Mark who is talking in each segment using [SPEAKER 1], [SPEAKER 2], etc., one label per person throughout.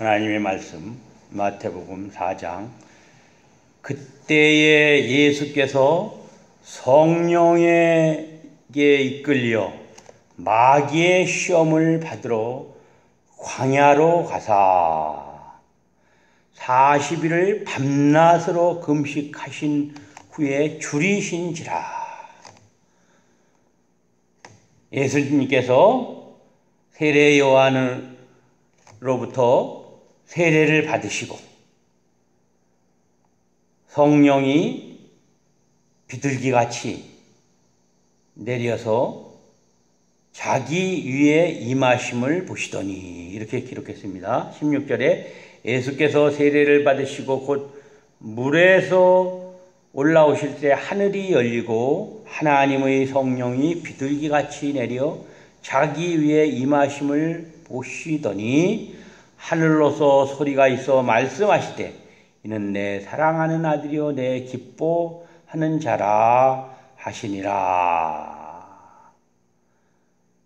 [SPEAKER 1] 하나님의 말씀 마태복음 4장. 그때에 예수께서 성령에게 이끌려 마귀의 시험을 받으러 광야로 가사 40일을 밤낮으로 금식하신 후에 줄이신지라. 예수님께서 세례 요한으로부터 세례를 받으시고 성령이 비둘기같이 내려서 자기 위에 임하심을 보시더니, 이렇게 기록했습니다. 16절에 예수께서 세례를 받으시고 곧 물에서 올라오실 때 하늘이 열리고 하나님의 성령이 비둘기같이 내려 자기 위에 임하심을 보시더니 하늘로서 소리가 있어 말씀하시되 이는 내 사랑하는 아들이요 내 기뻐하는 자라 하시니라.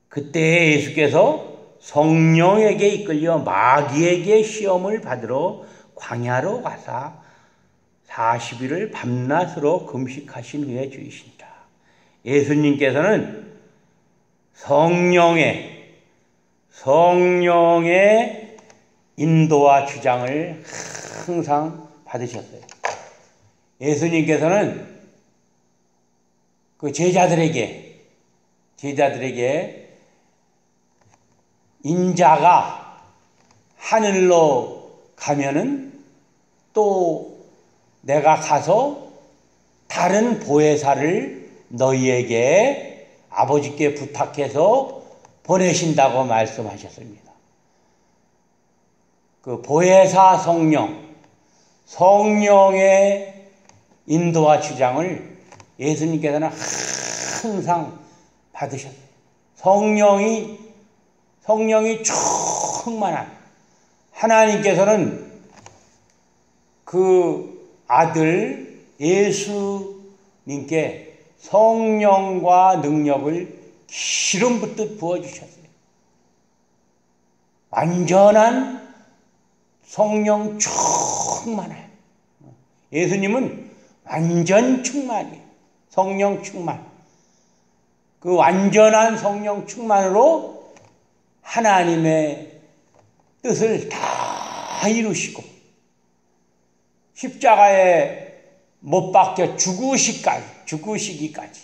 [SPEAKER 1] 그때 예수께서 성령에게 이끌려 마귀에게 시험을 받으러 광야로 가사 40일을 밤낮으로 금식하신 후에 죽이신다. 예수님께서는 성령의 인도와 주장을 항상 받으셨어요. 예수님께서는 그 제자들에게 인자가 하늘로 가면은 또 내가 가서 다른 보혜사를 너희에게 아버지께 부탁해서 보내신다고 말씀하셨습니다. 그 보혜사 성령의 인도와 주장을 예수님께서는 항상 받으셨어요. 성령이 충만한 하나님께서는 그 아들 예수님께 성령과 능력을 기름 붓듯 부어주셨어요. 완전한 성령 충만해. 예수님은 완전 충만이에요. 성령 충만. 그 완전한 성령 충만으로 하나님의 뜻을 다 이루시고 십자가에 못 박혀 죽으시기까지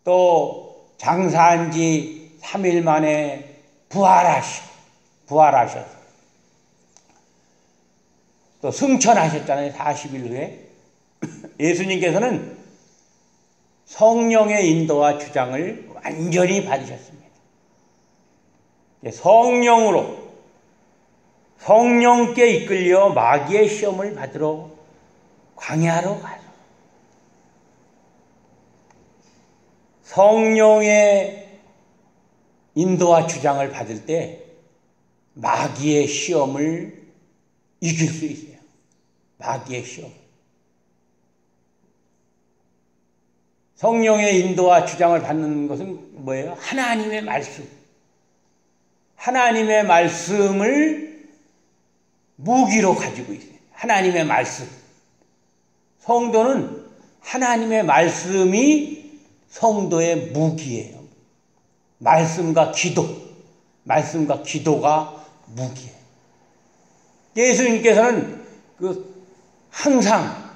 [SPEAKER 1] 또 장사한 지 3일 만에 부활하셔서 또 승천하셨잖아요. 40일 후에. 예수님께서는 성령의 인도와 주장을 완전히 받으셨습니다. 성령께 이끌려 마귀의 시험을 받으러 광야로 가서 성령의 인도와 주장을 받을 때 마귀의 시험을 이길 수 있어요. 마귀의 시험. 성령의 인도와 주장을 받는 것은 뭐예요? 하나님의 말씀. 하나님의 말씀을 무기로 가지고 있어요. 하나님의 말씀. 성도는 하나님의 말씀이 성도의 무기예요. 말씀과 기도가 무기예요. 예수님께서는 항상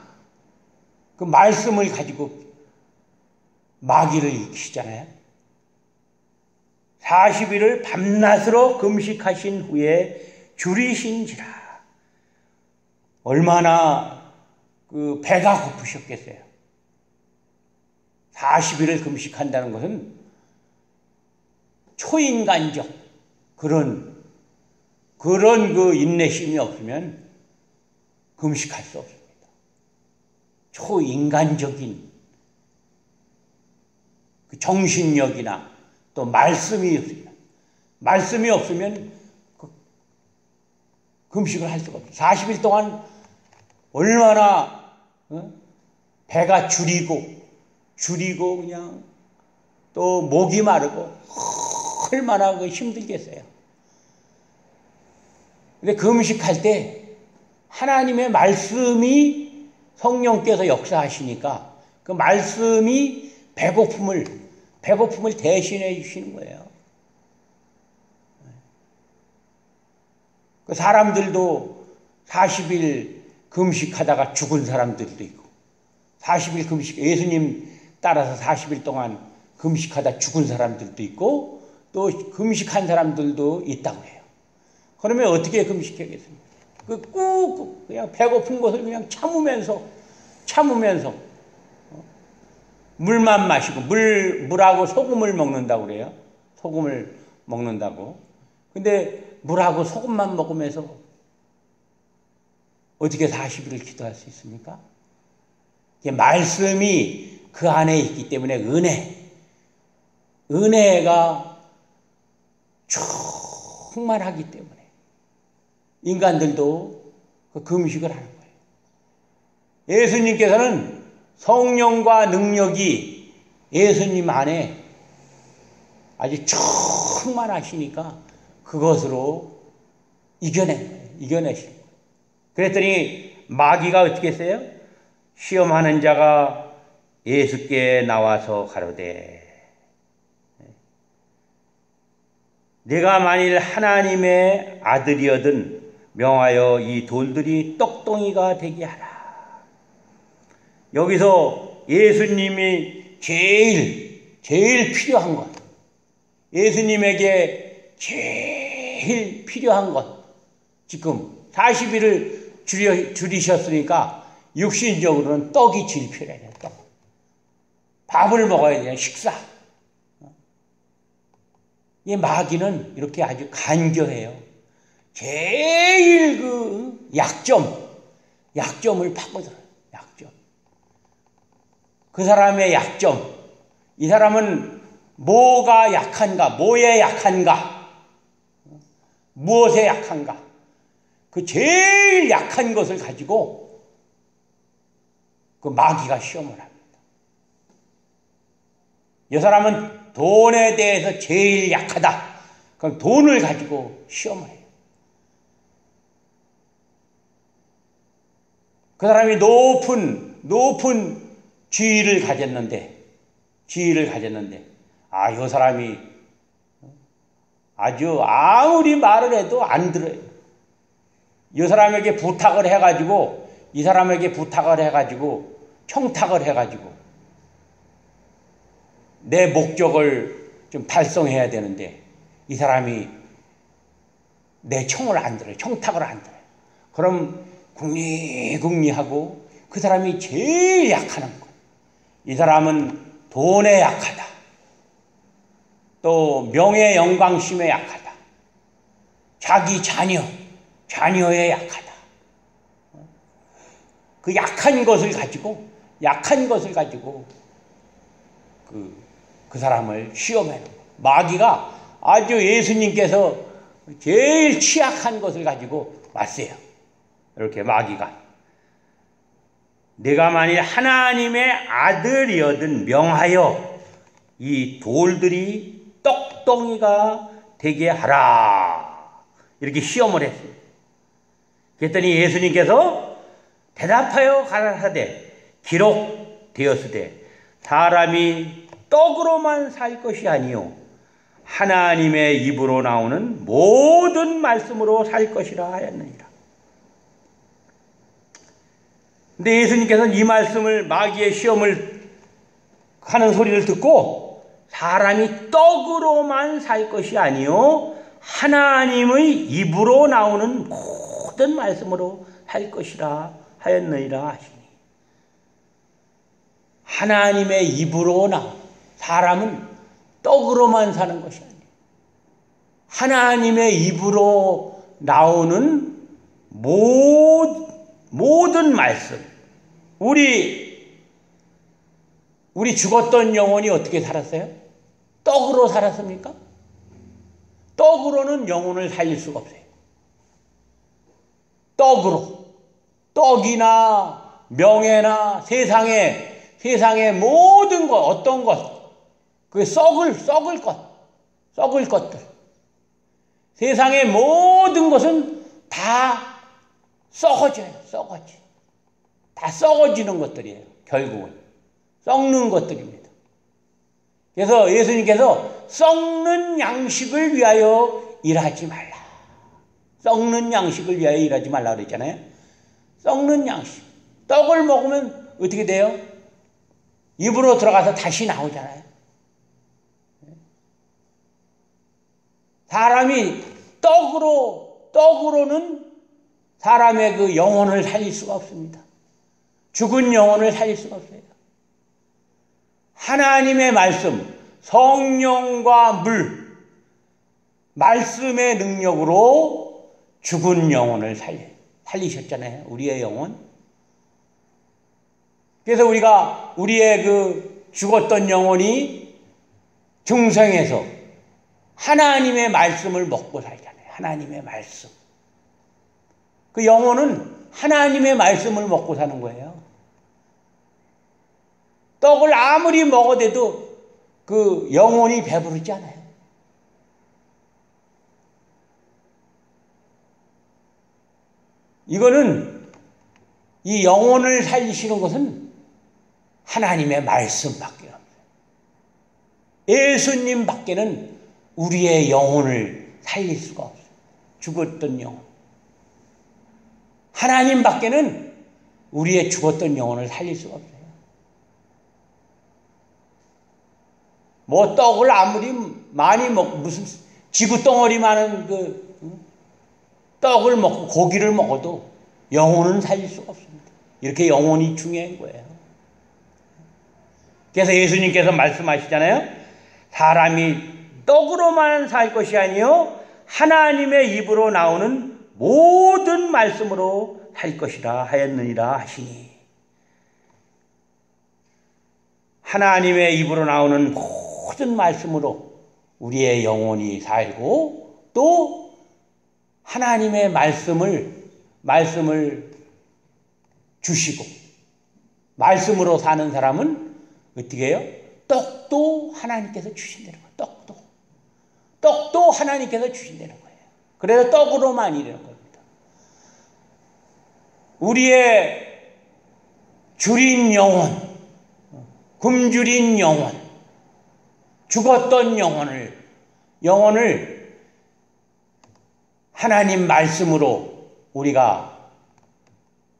[SPEAKER 1] 그 말씀을 가지고 마귀를 이기시잖아요. 40일을 밤낮으로 금식하신 후에 줄이신지라. 얼마나 그 배가 고프셨겠어요. 40일을 금식한다는 것은 초인간적 그런 그 인내심이 없으면 금식할 수 없습니다. 초인간적인 그 정신력이나 또 말씀이 없으면 금식을 할 수가 없어요. 40일 동안 얼마나 배가 줄이고 그냥 또 목이 마르고 얼마나 힘들겠어요. 근데 금식할 때 하나님의 말씀이 성령께서 역사하시니까 그 말씀이 배고픔을 대신해 주시는 거예요. 그 사람들도 40일 금식하다가 죽은 사람들도 있고 40일 금식, 예수님 따라서 40일 동안 금식하다 죽은 사람들도 있고 또 금식한 사람들도 있다고 해요. 그러면 어떻게 금식하겠습니까? 그냥 배고픈 것을 그냥 참으면서 물만 마시고 물하고 소금을 먹는다고 그래요. 소금을 먹는다고. 근데 물하고 소금만 먹으면서 어떻게 40일을 기도할 수 있습니까? 말씀이 그 안에 있기 때문에 은혜가 충만하기 때문에 인간들도 그 금식을 하는 거예요. 예수님께서는 성령과 능력이 예수님 안에 아주 충만하시니까 그것으로 이겨내신 거예요. 그랬더니 마귀가 어떻게 했어요? 시험하는 자가 예수께 나와서 가로되 내가 만일 하나님의 아들이거든 명하여 이 돌들이 떡덩이가 되게 하라. 여기서 예수님이 제일 필요한 것, 예수님에게 제일 필요한 것, 지금 40일을 줄이셨으니까 육신적으로는 떡이 제일 필요해요. 떡. 밥을 먹어야 돼요. 식사. 이 마귀는 이렇게 아주 간교해요. 제일 그 약점을 파고들어요. 약점. 그 사람의 약점. 이 사람은 뭐가 약한가? 뭐에 약한가? 무엇에 약한가? 그 제일 약한 것을 가지고 그 마귀가 시험을 합니다. 이 사람은 돈에 대해서 제일 약하다. 그럼 돈을 가지고 시험을 해요. 그 사람이 높은 지위를 가졌는데, 이 사람이 아주 아무리 말을 해도 안 들어요. 이 사람에게 부탁을 해가지고, 청탁을 해가지고, 내 목적을 좀 달성해야 되는데, 이 사람이 내 청을 안 들어요. 청탁을 안 들어요. 그럼 궁리궁리하고 그 사람이 제일 약하는 거예요. 이 사람은 돈에 약하다. 또 명예 영광심에 약하다. 자기 자녀에 약하다. 그 약한 것을 가지고 그 사람을 시험해요. 마귀가 아주 예수님께서 제일 취약한 것을 가지고 왔어요. 이렇게 마귀가 내가 만일 하나님의 아들이거든 명하여 이 돌들이 떡덩이가 되게 하라. 이렇게 시험을 했어요. 그랬더니 예수님께서 대답하여 가라사대 기록되었으되 사람이 떡으로만 살 것이 아니요 하나님의 입으로 나오는 모든 말씀으로 살 것이라 하였느니라. 근데 예수님께서는 이 말씀을 마귀의 시험을 하는 소리를 듣고 사람이 떡으로만 살 것이 아니요 하나님의 입으로 나오는 모든 말씀으로 살 것이라 하였느니라 하시니 하나님의 입으로 사람은 떡으로만 사는 것이 아니에요. 하나님의 입으로 나오는 모든 말씀. 우리 죽었던 영혼이 어떻게 살았어요? 떡으로 살았습니까? 떡으로는 영혼을 살릴 수가 없어요. 떡이나 명예나 세상의 모든 것, 어떤 것, 그 썩을 것들. 세상의 모든 것은 다 썩어져요. 썩어져. 다 썩어지는 것들이에요. 결국은 썩는 것들입니다. 그래서 예수님께서 썩는 양식을 위하여 일하지 말라. 썩는 양식을 위하여 일하지 말라 그랬잖아요. 썩는 양식. 떡을 먹으면 어떻게 돼요? 입으로 들어가서 다시 나오잖아요. 사람이 떡으로는 사람의 그 영혼을 살릴 수가 없습니다. 죽은 영혼을 살릴 수가 없어요. 하나님의 말씀, 성령과 물, 말씀의 능력으로 죽은 영혼을 살리셨잖아요. 우리의 영혼. 그래서 우리가 우리의 그 죽었던 영혼이 중생에서 하나님의 말씀을 먹고 살잖아요. 하나님의 말씀. 그 영혼은 하나님의 말씀을 먹고 사는 거예요. 떡을 아무리 먹어대도 그 영혼이 배부르지 않아요. 이거는 이 영혼을 살리시는 것은 하나님의 말씀밖에 없어요. 예수님밖에는 우리의 영혼을 살릴 수가 없어요. 죽었던 영혼. 하나님밖에는 우리의 죽었던 영혼을 살릴 수가 없어요. 뭐 떡을 아무리 많이 먹고 무슨 지구덩어리 많은 그 떡을 먹고 고기를 먹어도 영혼은 살릴 수가 없습니다. 이렇게 영혼이 중요한 거예요. 그래서 예수님께서 말씀하시잖아요. 사람이 떡으로만 살 것이 아니요 하나님의 입으로 나오는 모든 말씀으로 살 것이라 하였느니라 하시니, 하나님의 입으로 나오는 모든 말씀으로 우리의 영혼이 살고, 또 하나님의 말씀을 주시고 말씀으로 사는 사람은 어떻게 해요? 떡도 하나님께서 주신다는 거예요. 떡도 하나님께서 주신다는 거예요. 그래서 떡으로만 일하는 겁니다. 우리의 줄인 영혼, 굶주린 영혼, 죽었던 영혼을 하나님 말씀으로 우리가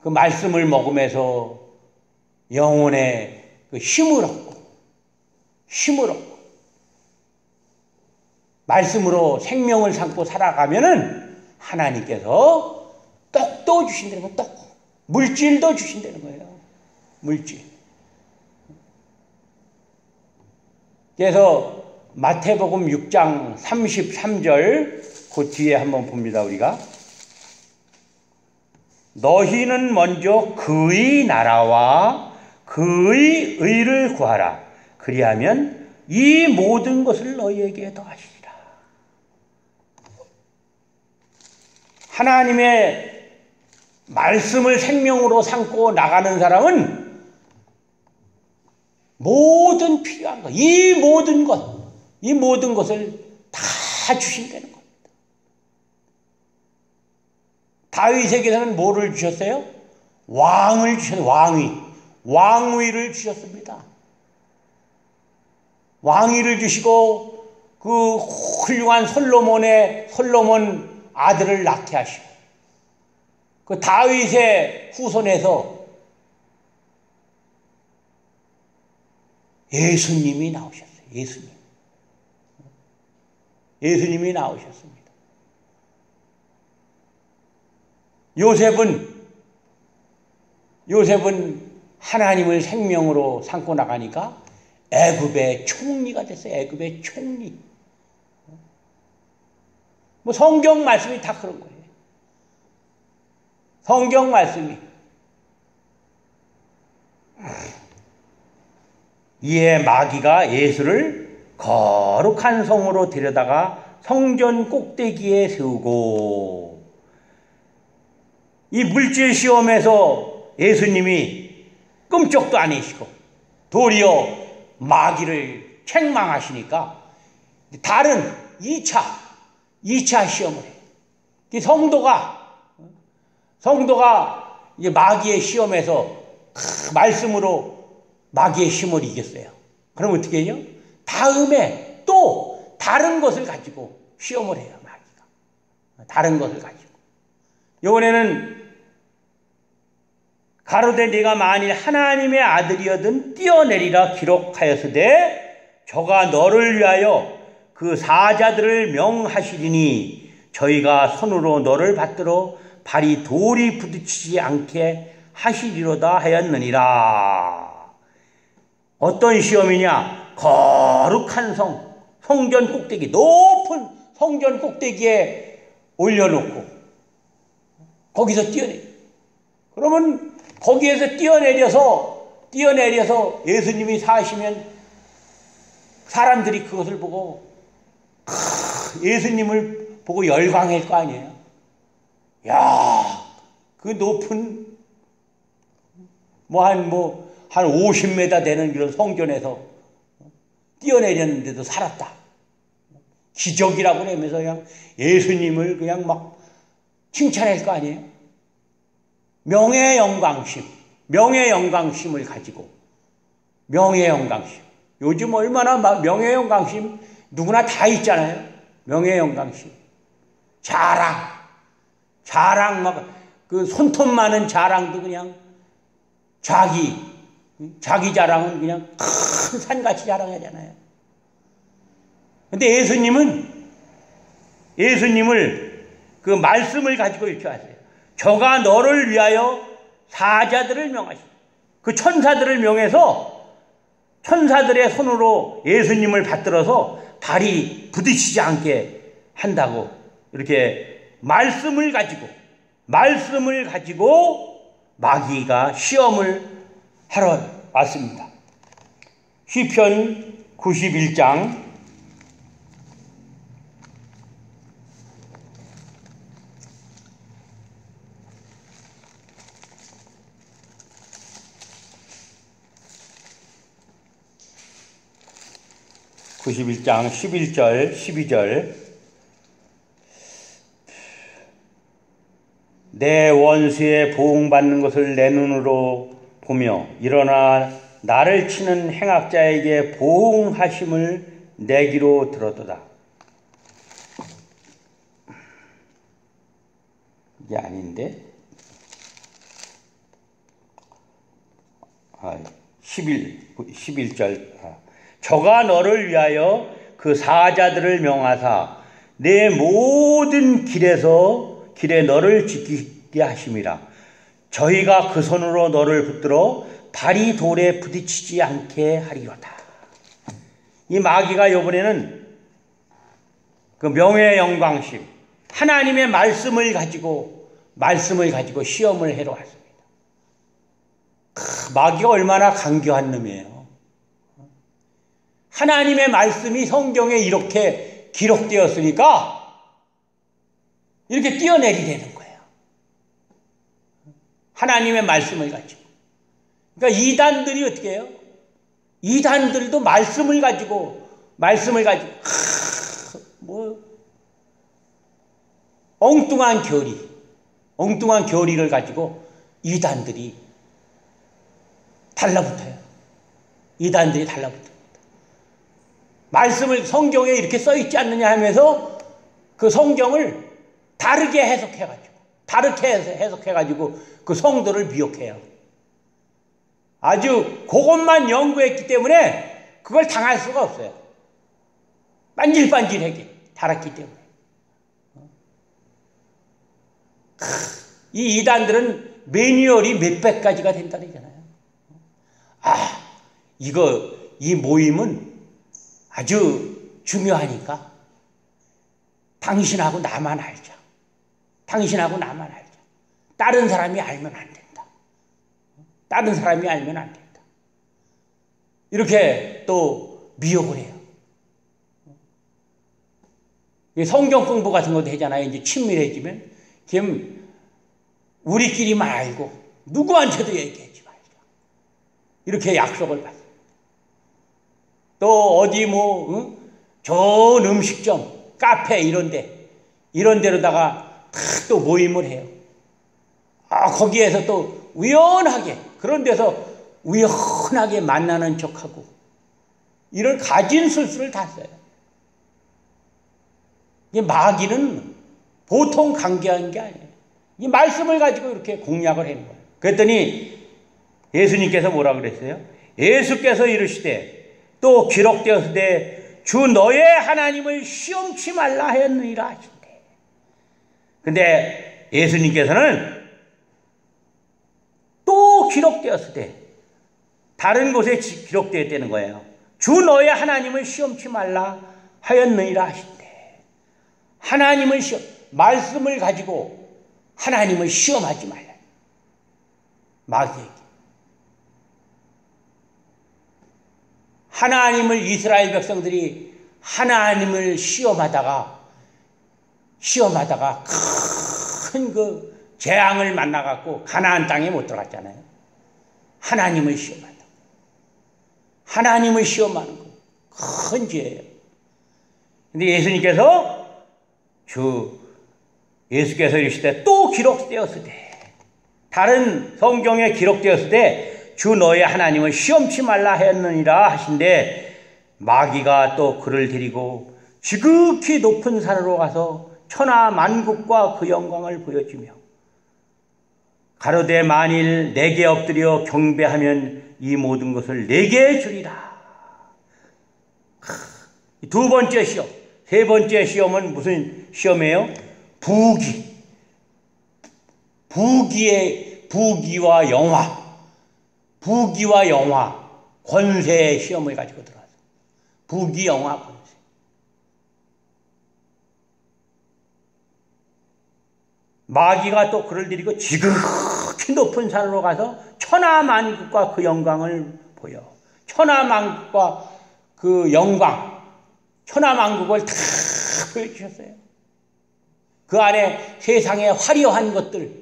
[SPEAKER 1] 그 말씀을 먹으면서 영혼의 그 힘을 얻고 말씀으로 생명을 삼고 살아가면은 하나님께서 떡도 주신다는 거예요. 물질도 주신다는 거예요. 물질. 그래서 마태복음 6장 33절 그 뒤에 한번 봅니다. 우리가 너희는 먼저 그의 나라와 그의 의를 구하라. 그리하면 이 모든 것을 너희에게 더하시리라. 하나님의 말씀을 생명으로 삼고 나가는 사람은 모든 필요한 것, 이 모든 것을 다 주신다는 겁니다. 다윗에게는 뭐를 주셨어요? 왕을 주셨어요. 왕위를 주셨습니다. 왕위를 주시고 그 훌륭한 솔로몬 아들을 낳게 하시고, 그 다윗의 후손에서 예수님이 나오셨어요. 예수님이 나오셨습니다. 요셉은 하나님을 생명으로 삼고 나가니까 애굽의 총리가 됐어요. 애굽의 총리. 뭐 성경 말씀이 다 그런 거예요. 성경 말씀이. 이에 마귀가 예수를 거룩한 성으로 데려다가 성전 꼭대기에 세우고, 이 물질 시험에서 예수님이 끔찍도 아니시고 도리어 마귀를 책망하시니까 다른 2차 시험을 해요. 성도가 성도가 이제 마귀의 시험에서 말씀으로 마귀의 힘을 이겼어요. 그럼 어떻게 해요? 다음에 또 다른 것을 가지고 시험을 해요, 마귀가. 다른 것을 가지고. 이번에는 가로되 네가 만일 하나님의 아들이어든 뛰어내리라 기록하였으되 저가 너를 위하여 그 사자들을 명하시리니 저희가 손으로 너를 받들어 발이 돌이 부딪히지 않게 하시리로다 하였느니라. 어떤 시험이냐? 거룩한 성전 꼭대기, 높은 성전 꼭대기에 올려놓고 거기서 뛰어내려. 그러면 거기에서 뛰어내려서 예수님이 사시면 사람들이 그것을 보고 예수님을 보고 열광할 거 아니에요. 야, 그 높은 한 50m 되는 그런 성전에서 뛰어내렸는데도 살았다. 기적이라고 하면서 그냥 예수님을 그냥 막 칭찬할 거 아니에요. 명예 영광심을 가지고 명예 영광심. 요즘 얼마나 명예 영광심 누구나 다 있잖아요. 명예 영광심. 자랑 그 손톱 많은 자랑도 그냥 자기 자랑은 그냥 큰 산같이 자랑하잖아요. 근데 예수님을 그 말씀을 가지고 이렇게 하세요. 저가 너를 위하여 사자들을 명하시고 그 천사들을 명해서 천사들의 손으로 예수님을 받들어서 발이 부딪히지 않게 한다고 이렇게 말씀을 가지고 마귀가 시험을 하러 왔습니다. 시편 91장 91장 11절 12절 내 원수의 보응받는 것을 내 눈으로 보며 일어나 나를 치는 행악자에게 보응하심을 내기로 들었도다. 이게 아닌데 11절 저가 너를 위하여 그 사자들을 명하사 내 모든 길에 너를 지키게 하심이라. 저희가 그 손으로 너를 붙들어 발이 돌에 부딪히지 않게 하리로다. 이 마귀가 이번에는 그 명예의 영광심, 하나님의 말씀을 가지고 시험을 해러 왔습니다. 마귀가 얼마나 간교한 놈이에요. 하나님의 말씀이 성경에 이렇게 기록되었으니까 이렇게 뛰어내리게 되는 거예요. 하나님의 말씀을 가지고. 그러니까 이단들이 어떻게 해요? 이단들도 말씀을 가지고 엉뚱한 교리를 가지고 이단들이 달라붙어요. 말씀을 성경에 이렇게 써 있지 않느냐 하면서 그 성경을 다르게 해석해가지고 그 성도를 미혹해요. 아주 그것만 연구했기 때문에 그걸 당할 수가 없어요. 반질반질하게 달았기 때문에. 이 이단들은 매뉴얼이 몇백 가지가 된다잖아요. 이 모임은 아주 중요하니까 당신하고 나만 알자. 다른 사람이 알면 안 된다. 이렇게 또 미혹을 해요. 성경 공부 같은 것도 하잖아요. 이제 친밀해지면 그럼 우리끼리만 알고 누구한테도 얘기하지 말자. 이렇게 약속을 받습니다. 또 어디 좋은 음식점, 카페 이런 데로다가 또 모임을 해요. 거기에서 또 우연하게 그런 데서 우연하게 만나는 척하고 이런 가진 술수를 다 써요. 이 마귀는 보통 강개한 게 아니에요. 이 말씀을 가지고 이렇게 공략을 하는 거예요. 그랬더니 예수님께서 뭐라 그랬어요? 예수께서 이르시되 또 기록되었으되 주 너의 하나님을 시험치 말라 하였느니라 하신대. 근데 예수님께서는 또 기록되었으되 다른 곳에 기록되었다는 거예요. 주 너의 하나님을 시험치 말라 하였느니라 하신대. 하나님을 말씀을 가지고 하나님을 시험하지 말라. 마귀에게. 하나님을 이스라엘 백성들이 하나님을 시험하다가 큰 그 재앙을 만나갖고 가나안 땅에 못 들어갔잖아요. 하나님을 시험하다. 하나님을 시험하는 거 큰 죄예요. 근데 예수께서 이르시되 또 기록되었으되 다른 성경에 기록되었으되 주 너의 하나님을 시험치 말라 하였느니라 하신데 마귀가 또 그를 데리고 지극히 높은 산으로 가서 천하 만국과 그 영광을 보여주며 가로되 만일 내게 엎드려 경배하면 이 모든 것을 내게 주리라. 두 번째 시험. 세 번째 시험은 무슨 시험이에요? 부기와 영화, 권세의 시험을 가지고 들어왔어요. 부기, 영화, 권세. 마귀가 또 그를 데리고 지극히 높은 산으로 가서 천하만국과 그 영광을 보여. 천하만국과 그 영광, 천하만국을 다 보여주셨어요. 그 안에 세상의 화려한 것들,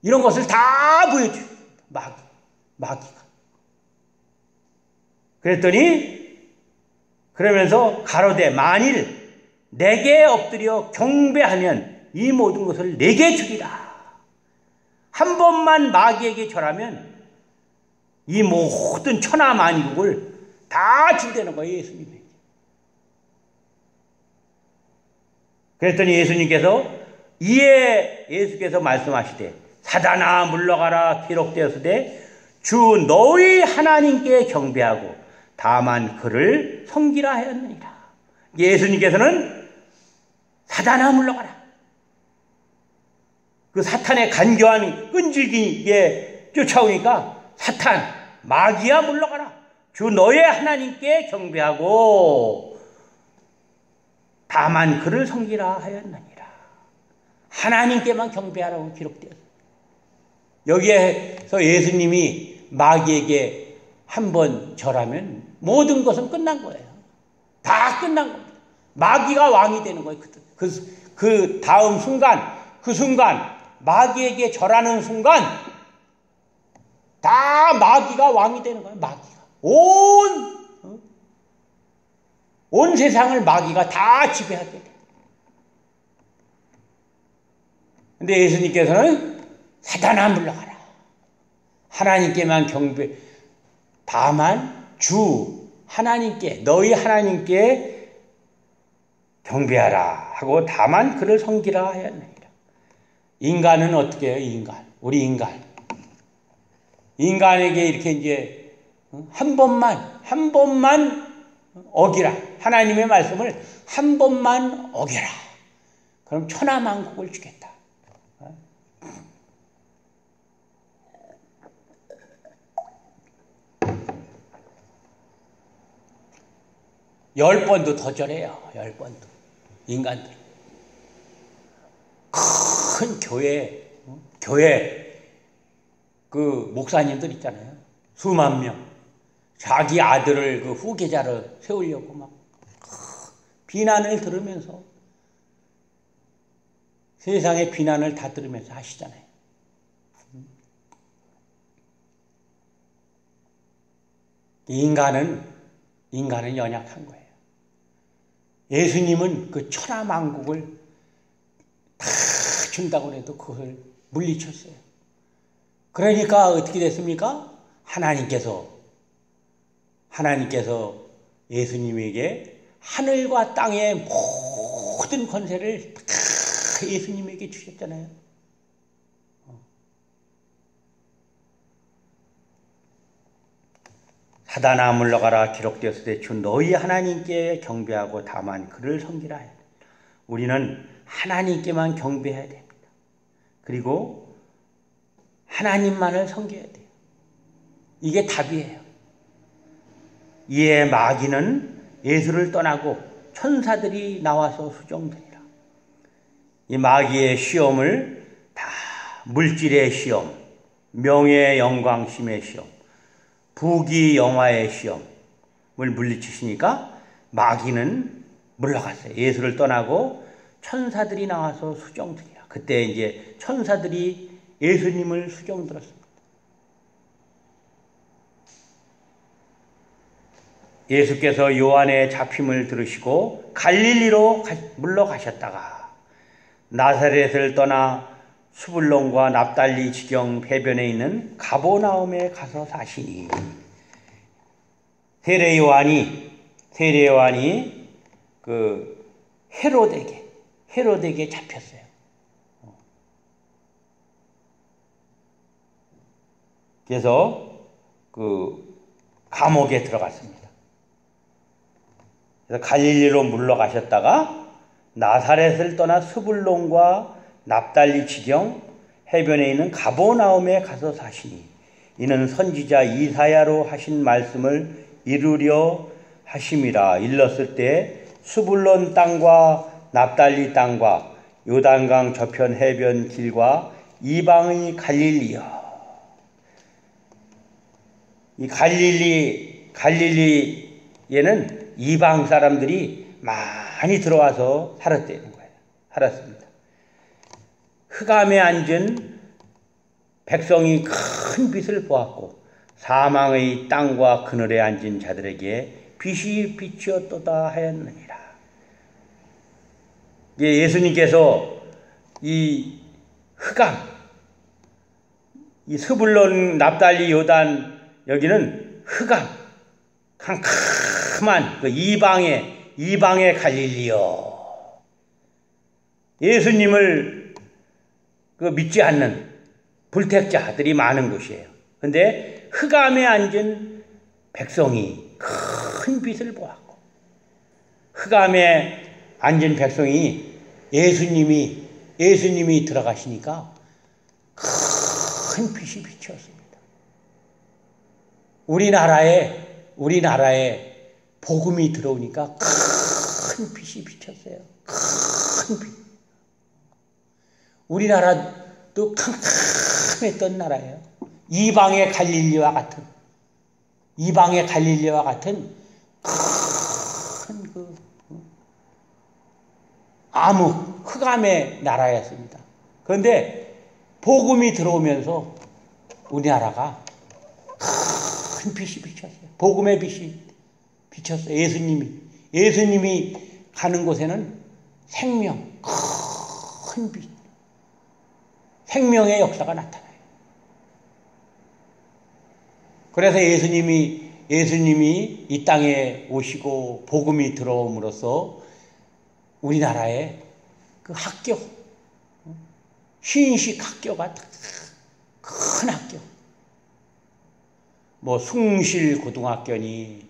[SPEAKER 1] 이런 것을 다 보여줘요. 마귀가. 그러면서 가로되 만일 내게 엎드려 경배하면 이 모든 것을 내게 주리라. 한 번만 마귀에게 절하면 이 모든 천하만국을 다 준다는 거예요, 예수님에게. 그랬더니 예수께서 말씀하시되 사단아 물러가라 기록되었으되 주 너희 하나님께 경배하고 다만 그를 섬기라 하였느니라. 예수님께서는 사단아 물러가라. 그 사탄의 간교한 끈질기게 쫓아오니까 사탄, 마귀야 물러가라. 주 너의 하나님께 경배하고 다만 그를 섬기라 하였느니라. 하나님께만 경배하라고 기록되었습니다. 여기에서 예수님이 마귀에게 한번 절하면 모든 것은 끝난 거예요. 다 끝난 겁니다. 마귀가 왕이 되는 거예요. 그 다음 순간, 마귀에게 절하는 순간 다 마귀가 왕이 되는 거예요. 마귀가. 온 세상을 마귀가 다 지배하게 돼요. 근데 예수님께서는 사단아 물러가라. 하나님께만 경배, 다만 주 하나님께, 너희 하나님께 경배하라 하고 다만 그를 섬기라 하였느니라. 인간은 어떻게 해요? 우리 인간에게 이렇게 이제 한 번만 어기라. 하나님의 말씀을 한 번만 어겨라. 그럼 천하만국을 주겠다. 10번도 더 절해요. 10번도. 인간들. 큰 교회 그 목사님들 있잖아요. 수만 명. 자기 아들을 그 후계자를 세우려고 막 비난을 들으면서 세상의 비난을 다 들으면서 하시잖아요. 인간은 연약한 거예요. 예수님은 그 천하만국을 다 준다고 해도 그걸 물리쳤어요. 그러니까 어떻게 됐습니까? 하나님께서 예수님에게 하늘과 땅의 모든 권세를 다 예수님에게 주셨잖아요. 사단아 물러가라 기록되었으되 주 너희 하나님께 경배하고 다만 그를 섬기라 해야 돼. 우리는 하나님께만 경배해야 됩니다. 그리고 하나님만을 섬겨야 돼요. 이게 답이에요. 이에 마귀는 예수를 떠나고 천사들이 나와서 수종되리라. 이 마귀의 시험을 다 물질의 시험, 명예 영광심의 시험, 부귀 영화의 시험을 물리치시니까 마귀는 물러갔어요. 예수를 떠나고 천사들이 나와서 수종드리라. 그때 이제 천사들이 예수님을 수종들었습니다. 예수께서 요한의 잡힘을 들으시고 갈릴리로 물러가셨다가 나사렛을 떠나 수불론과 납달리 지경 해변에 있는 가버나움에 가서 사시니 세례 요한이 그 헤롯에게 잡혔어요. 그래서 그 감옥에 들어갔습니다. 그래서 갈릴리로 물러가셨다가 나사렛을 떠나 스불론과 납달리 지경 해변에 있는 가버나움에 가서 사시니 이는 선지자 이사야로 하신 말씀을 이루려 하심이라. 일렀을 때 스불론 땅과 납달리 땅과 요단강 저편 해변 길과 이방의 갈릴리여. 이 갈릴리에는 이방 사람들이 많이 들어와서 살았습니다. 흑암에 앉은 백성이 큰 빛을 보았고 사망의 땅과 그늘에 앉은 자들에게 빛이 비추었도다 하였느니라. 예수님께서 이 흑암, 이 스불론, 납달리, 요단 여기는 흑암, 캄캄한 그 이방의 갈릴리요. 예수님을 그 믿지 않는 불택자들이 많은 곳이에요. 근데 흑암에 앉은 백성이 큰 빛을 보았고 흑암에 앉은 백성이 예수님이 들어가시니까 큰 빛이 비추었습니다. 우리나라에 복음이 들어오니까 큰 빛이 비쳤어요. 큰 빛. 우리나라도 캄캄했던 나라예요. 이방의 갈릴리와 같은 큰 암흑, 흑암의 나라였습니다. 그런데 복음이 들어오면서 우리나라가 큰 빛이 비쳤어요. 복음의 빛이 비쳤어요. 예수님이 가는 곳에는 큰 빛, 생명의 역사가 나타나요. 그래서 예수님이 이 땅에 오시고 복음이 들어옴으로써 우리나라에 그 학교, 신식 학교가 큰 학교, 뭐 숭실 고등학교니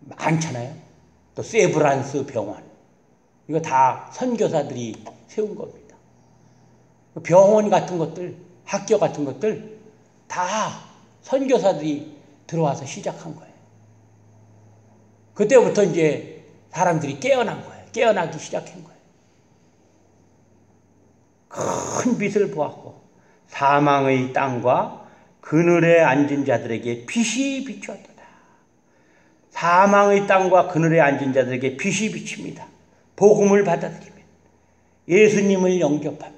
[SPEAKER 1] 많잖아요. 또 세브란스 병원, 이거 다 선교사들이 세운 겁니다. 병원 같은 것들, 학교 같은 것들 다 선교사들이 들어와서 시작한 거예요. 그때부터 이제 사람들이 깨어나기 시작한 거예요. 큰 빛을 보았고 사망의 땅과 그늘에 앉은 자들에게 빛이 비추었도다. 사망의 땅과 그늘에 앉은 자들에게 빛이 비칩니다. 복음을 받아들이면, 예수님을 영접하면.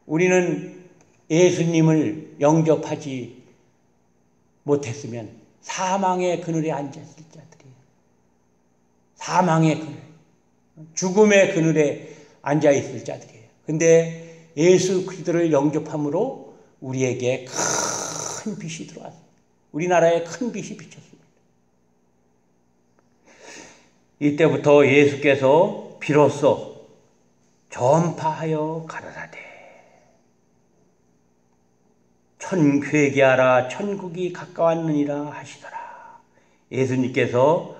[SPEAKER 1] 우리는 예수님을 영접하지 못했으면 사망의 그늘에 앉았을 자들이에요. 사망의 그늘. 죽음의 그늘에 앉아 있을 자들이에요. 근데 예수 그리스도를 영접함으로 우리에게 큰 빛이 들어왔어요. 우리나라에 큰 빛이 비쳤습니다. 이때부터 예수께서 비로소 전파하여 가라사대 회개하라 천국이 가까웠느니라 하시더라. 예수님께서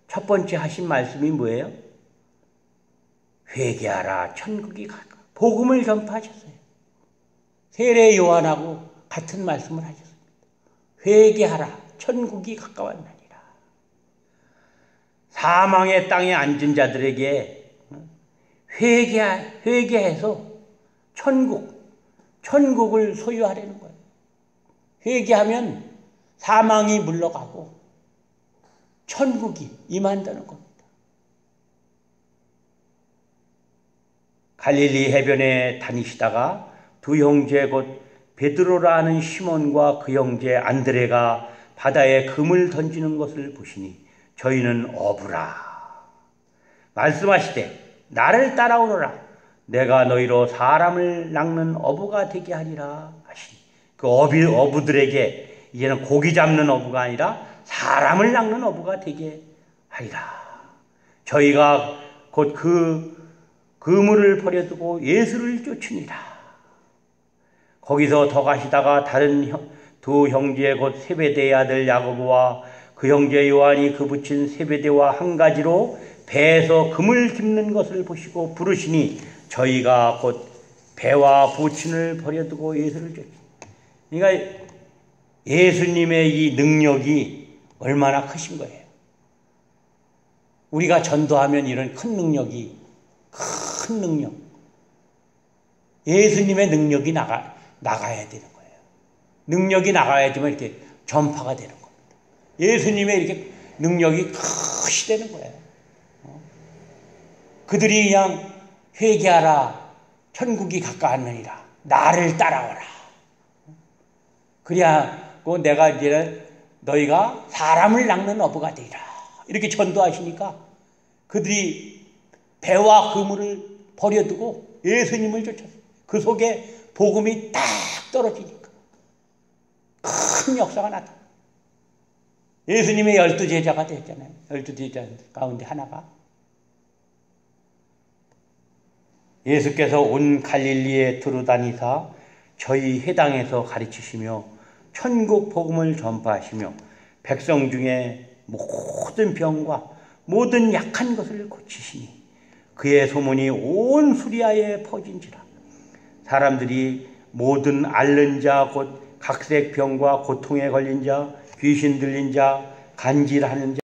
[SPEAKER 1] 첫 번째 하신 말씀이 뭐예요? 회개하라 천국이 가까워. 복음을 전파하셨어요. 세례 요한하고 같은 말씀을 하셨습니다. 회개하라 천국이 가까웠느니라. 사망의 땅에 앉은 자들에게 회개해서 천국을 소유하려는 거예요. 회개하면 사망이 물러가고 천국이 임한다는 겁니다. 갈릴리 해변에 다니시다가 두 형제 곧 베드로라 하는 시몬과 그 형제 안드레가 바다에 금을 던지는 것을 보시니 저희는 어부라. 말씀하시되 나를 따라오너라. 내가 너희로 사람을 낚는 어부가 되게 하리라 하시니 그 어부들에게 이제는 고기 잡는 어부가 아니라 사람을 낚는 어부가 되게 하리라. 저희가 곧 그 그물을 버려두고 예수를 쫓으니라. 거기서 더 가시다가 다른 두 형제 곧 세베대의 아들 야고보와 그 형제 요한이 그 붙인 세베대와 한 가지로 배에서 금을 깁는 것을 보시고 부르시니 저희가 곧 배와 부친을 버려두고 예수를 쫓으니. 그러니까 예수님의 이 능력이 얼마나 크신 거예요. 우리가 전도하면 이런 큰 능력이 큰 능력. 예수님의 능력이 나가야 되는 거예요. 능력이 나가야지만 이렇게 전파가 되는 겁니다. 예수님의 이렇게 능력이 크시다는 거예요. 그들이 그냥 회개하라 천국이 가까웠느니라. 나를 따라오라. 그래야고 내가 이제 너희가 사람을 낚는 어부가 되리라. 이렇게 전도하시니까 그들이 배와 그물을 버려두고 예수님을 쫓았어요. 그 속에 복음이 딱 떨어지니까 큰 역사가 나타나. 예수님의 12제자가 됐잖아요. 12제자 가운데 하나가. 예수께서 온 갈릴리에 두루다니사 저희 회당에서 가르치시며 천국 복음을 전파하시며 백성 중에 모든 병과 모든 약한 것을 고치시니 그의 소문이 온 수리아에 퍼진지라. 사람들이 모든 앓는 자 곧 각색 병과 고통에 걸린 자 귀신 들린 자 간질하는 자